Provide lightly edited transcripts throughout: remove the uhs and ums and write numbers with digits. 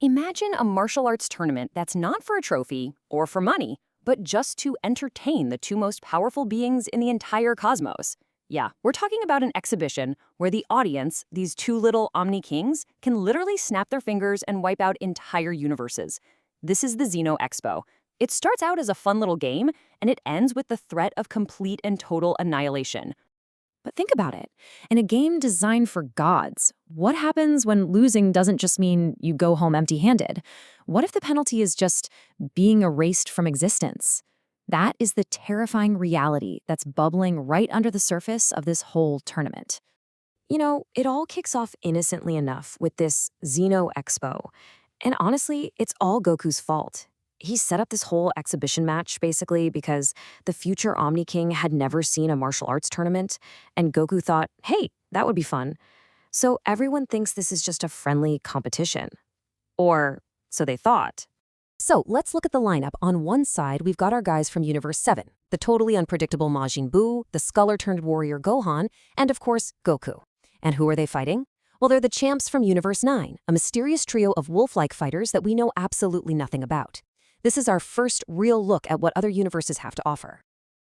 Imagine a martial arts tournament that's not for a trophy or for money, but just to entertain the two most powerful beings in the entire cosmos. Yeah, we're talking about an exhibition where the audience, these two little Omni Kings, can literally snap their fingers and wipe out entire universes. This is the Xeno Expo. It starts out as a fun little game, and it ends with the threat of complete and total annihilation. But think about it. In a game designed for gods, what happens when losing doesn't just mean you go home empty-handed? What if the penalty is just being erased from existence? That is the terrifying reality that's bubbling right under the surface of this whole tournament. It all kicks off innocently enough with this Xeno Expo. And honestly, it's all Goku's fault. He set up this whole exhibition match basically because the future Omni King had never seen a martial arts tournament, and Goku thought, hey, that would be fun. So everyone thinks this is just a friendly competition. Or so they thought. So let's look at the lineup. On one side, we've got our guys from Universe 7, the totally unpredictable Majin Buu, the scholar-turned-warrior Gohan, and of course, Goku. And who are they fighting? Well, they're the champs from Universe 9, a mysterious trio of wolf-like fighters that we know absolutely nothing about. This is our first real look at what other universes have to offer.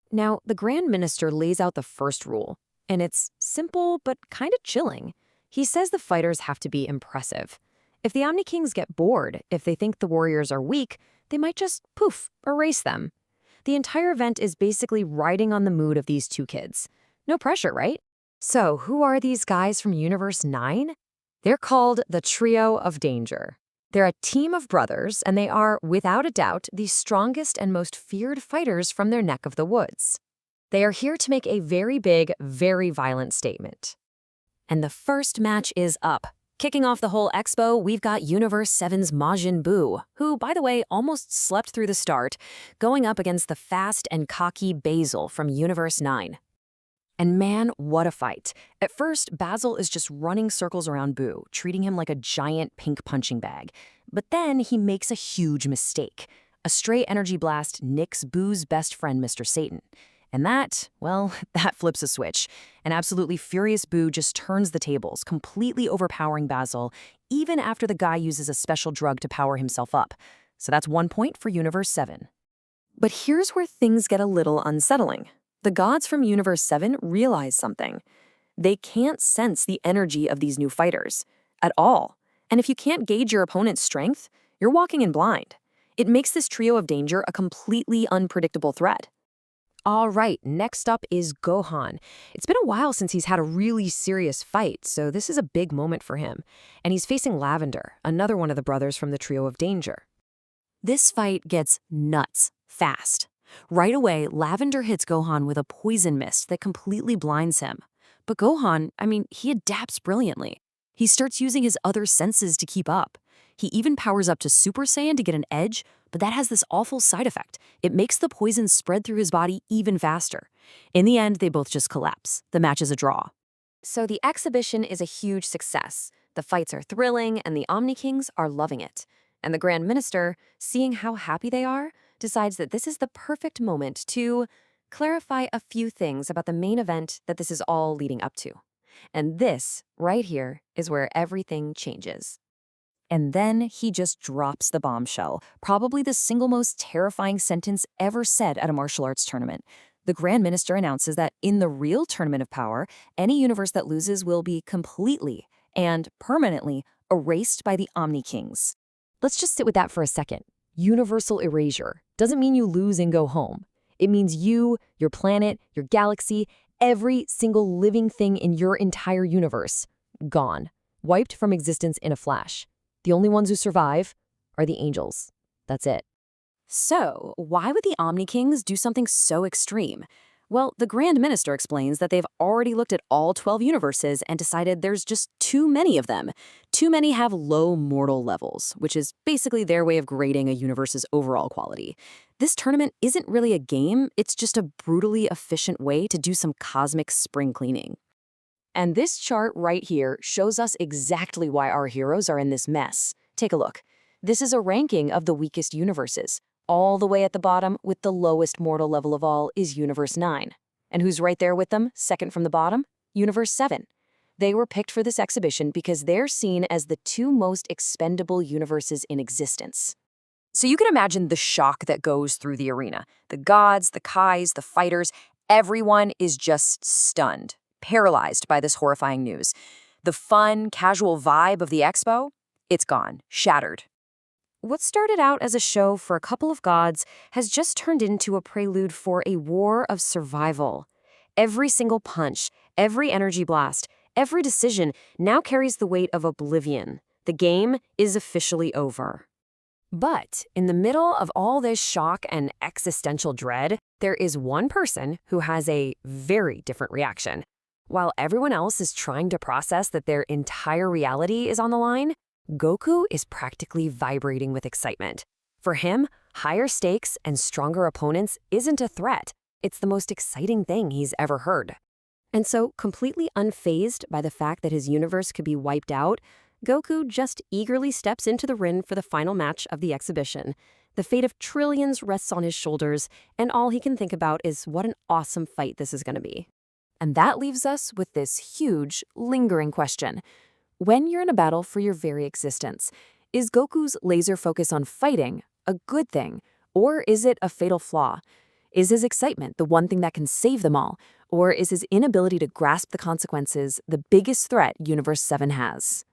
Now, the Grand Minister lays out the first rule, and it's simple but kind of chilling. He says the fighters have to be impressive. If the Omni Kings get bored, if they think the warriors are weak, they might just, poof, erase them. The entire event is basically riding on the mood of these two kids. No pressure, right? So, who are these guys from Universe 9? They're called the Trio of Danger. They're a team of brothers, and they are, without a doubt, the strongest and most feared fighters from their neck of the woods. They are here to make a very big, very violent statement. And the first match is up. Kicking off the whole expo, we've got Universe 7's Majin Buu, who, by the way, almost slept through the start, going up against the fast and cocky Basil from Universe 9. And man, what a fight. At first, Basil is just running circles around Buu, treating him like a giant pink punching bag. But then he makes a huge mistake. A stray energy blast nicks Buu's best friend, Mr. Satan. And that, well, that flips a switch. An absolutely furious Buu just turns the tables, completely overpowering Basil, even after the guy uses a special drug to power himself up. So that's 1 point for Universe 7. But here's where things get a little unsettling. The gods from Universe 7 realize something. They can't sense the energy of these new fighters at all. And if you can't gauge your opponent's strength, you're walking in blind. It makes this trio of danger a completely unpredictable threat. All right, next up is Gohan. It's been a while since he's had a really serious fight, so this is a big moment for him. And he's facing Lavender, another one of the brothers from the trio of danger. This fight gets nuts fast. Right away, Lavender hits Gohan with a poison mist that completely blinds him. But Gohan, he adapts brilliantly. He starts using his other senses to keep up. He even powers up to Super Saiyan to get an edge, but that has this awful side effect. It makes the poison spread through his body even faster. In the end, they both just collapse. The match is a draw. So the exhibition is a huge success. The fights are thrilling, and the Omni Kings are loving it. And the Grand Minister, seeing how happy they are, decides that this is the perfect moment to clarify a few things about the main event that this is all leading up to. And this, right here, is where everything changes. And then he just drops the bombshell, probably the single most terrifying sentence ever said at a martial arts tournament. The Grand Minister announces that in the real Tournament of Power, any universe that loses will be completely and permanently erased by the Omni Kings. Let's just sit with that for a second. Universal erasure doesn't mean you lose and go home. It means you, your planet, your galaxy, every single living thing in your entire universe, gone, wiped from existence in a flash. The only ones who survive are the angels. That's it. So, why would the Omni Kings do something so extreme? Well, the Grand Minister explains that they've already looked at all 12 universes and decided there's just too many of them. Too many have low mortal levels, which is basically their way of grading a universe's overall quality. This tournament isn't really a game, it's just a brutally efficient way to do some cosmic spring cleaning. And this chart right here shows us exactly why our heroes are in this mess. Take a look. This is a ranking of the weakest universes. All the way at the bottom, with the lowest mortal level of all, is Universe 9. And who's right there with them, second from the bottom? Universe 7. They were picked for this exhibition because they're seen as the two most expendable universes in existence. So you can imagine the shock that goes through the arena. The gods, the Kais, the fighters, everyone is just stunned, paralyzed by this horrifying news. The fun, casual vibe of the expo, it's gone, shattered. What started out as a show for a couple of gods has just turned into a prelude for a war of survival. Every single punch, every energy blast, every decision now carries the weight of oblivion. The game is officially over. But in the middle of all this shock and existential dread, there is one person who has a very different reaction. While everyone else is trying to process that their entire reality is on the line, Goku is practically vibrating with excitement. For him, higher stakes and stronger opponents isn't a threat. It's the most exciting thing he's ever heard. And so, completely unfazed by the fact that his universe could be wiped out, Goku just eagerly steps into the ring for the final match of the exhibition. The fate of trillions rests on his shoulders, and all he can think about is what an awesome fight this is going to be. And that leaves us with this huge, lingering question. When you're in a battle for your very existence, is Goku's laser focus on fighting a good thing, or is it a fatal flaw? Is his excitement the one thing that can save them all, or is his inability to grasp the consequences the biggest threat Universe 7 has?